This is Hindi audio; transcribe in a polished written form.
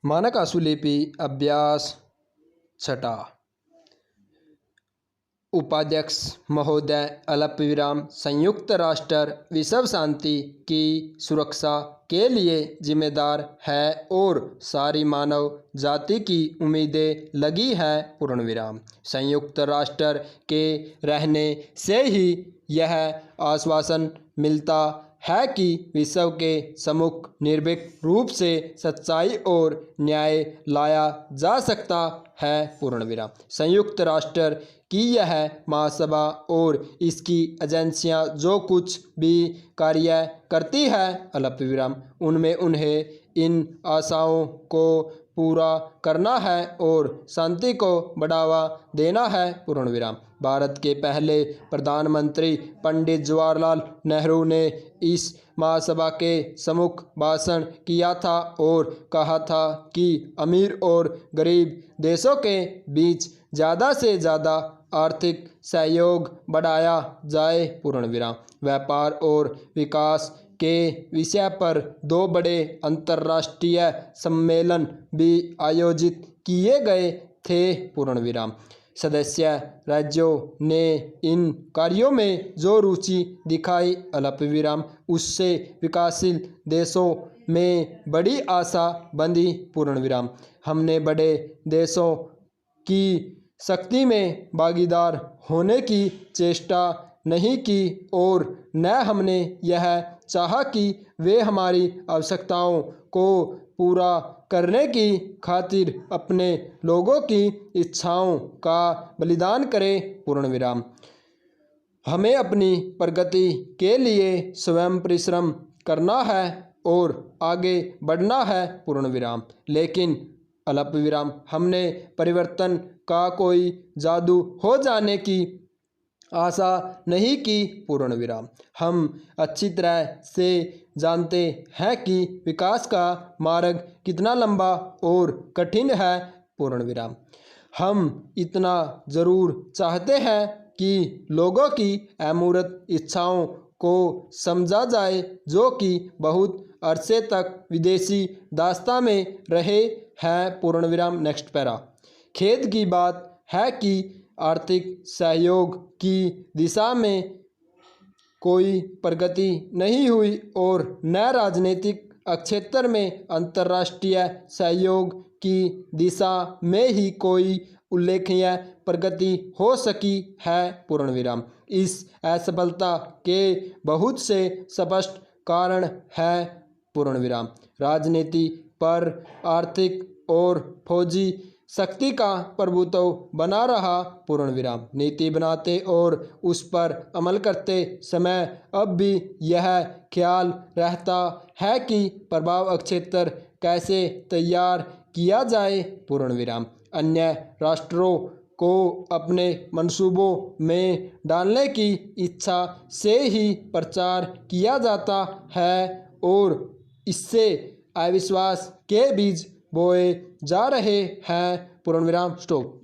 मानक आशुलिपि अभ्यास छठा। उपाध्यक्ष महोदय, अल्पविराम संयुक्त राष्ट्र विश्व शांति की सुरक्षा के लिए जिम्मेदार है और सारी मानव जाति की उम्मीदें लगी है, पूर्णविराम। संयुक्त राष्ट्र के रहने से ही यह आश्वासन मिलता है कि विश्व के सम्मुख निर्भीक रूप से सच्चाई और न्याय लाया जा सकता है, पूर्णविराम। संयुक्त राष्ट्र की यह महासभा और इसकी एजेंसियां जो कुछ भी कार्य करती है, अल्पविराम, उनमें उन्हें इन आशाओं को पूरा करना है और शांति को बढ़ावा देना है, पूर्णविराम। भारत के पहले प्रधानमंत्री पंडित जवाहरलाल नेहरू ने इस महासभा के सम्मुख भाषण किया था और कहा था कि अमीर और गरीब देशों के बीच ज़्यादा से ज़्यादा आर्थिक सहयोग बढ़ाया जाए, पूर्णविराम। व्यापार और विकास के विषय पर 2 बड़े अंतर्राष्ट्रीय सम्मेलन भी आयोजित किए गए थे, पूर्णविराम। सदस्य राज्यों ने इन कार्यों में जो रुचि दिखाई, अल्पविराम, उससे विकासशील देशों में बड़ी आशा बंधी, पूर्णविराम। हमने बड़े देशों की शक्ति में भागीदार होने की चेष्टा नहीं की और न हमने यह चाहा कि वे हमारी आवश्यकताओं को पूरा करने की खातिर अपने लोगों की इच्छाओं का बलिदान करें, पूर्णविराम। हमें अपनी प्रगति के लिए स्वयं परिश्रम करना है और आगे बढ़ना है, पूर्णविराम। लेकिन अल्पविराम, हमने परिवर्तन का कोई जादू हो जाने की आशा नहीं की, पूर्णविराम। हम अच्छी तरह से जानते हैं कि विकास का मार्ग कितना लंबा और कठिन है, पूर्णविराम। हम इतना जरूर चाहते हैं कि लोगों की अमूर्त इच्छाओं को समझा जाए, जो कि बहुत अरसे तक विदेशी दास्तां में रहे हैं, पूर्णविराम। Next para. खेद की बात है कि आर्थिक सहयोग की दिशा में कोई प्रगति नहीं हुई और न राजनीतिक क्षेत्र में अंतर्राष्ट्रीय सहयोग की दिशा में ही कोई उल्लेखनीय प्रगति हो सकी है, पूर्णविराम। इस असफलता के बहुत से स्पष्ट कारण हैं, पूर्णविराम। राजनीति पर आर्थिक और फौजी शक्ति का प्रभुत्व बना रहा, पूर्णविराम। नीति बनाते और उस पर अमल करते समय अब भी यह ख्याल रहता है कि प्रभाव क्षेत्र कैसे तैयार किया जाए, पूर्णविराम। अन्य राष्ट्रों को अपने मंसूबों में डालने की इच्छा से ही प्रचार किया जाता है और इससे अविश्वास के बीज बोए जा रहे हैं, पूर्णविराम। स्टॉप।